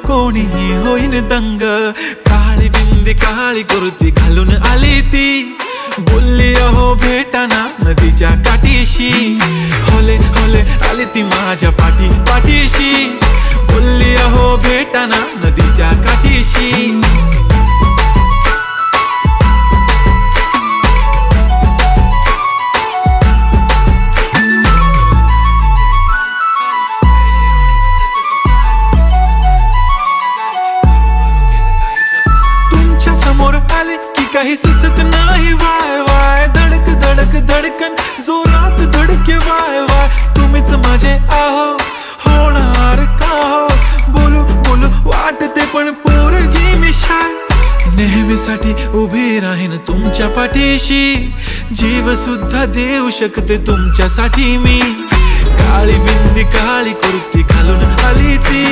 कोणीही होईन दंग। काळी बिंदी काळी कुर्ती घालून आली ती, बोलली अहो भेटाना नदीच्या काठीशी। होले होले आली ती माझ्या पाठीशी, बोलली अहो भेटाना नदीच्या काठीशी। काही सुचत नाही वाय वाय, धडक धडक धडकन जोरात धडके वाय वाय। तुम्हीच माझे आहो, होणार का हो, बोलू बोलू वाटते पण पोरगी मी शाय। नेहमीसाठी उभी राहीन तुमच्या पाठीशी, जीव सुद्धा देऊ शकते तुमच्यासाठी मी। काळी बिंदी काळी कुर्ती घालून आली ती,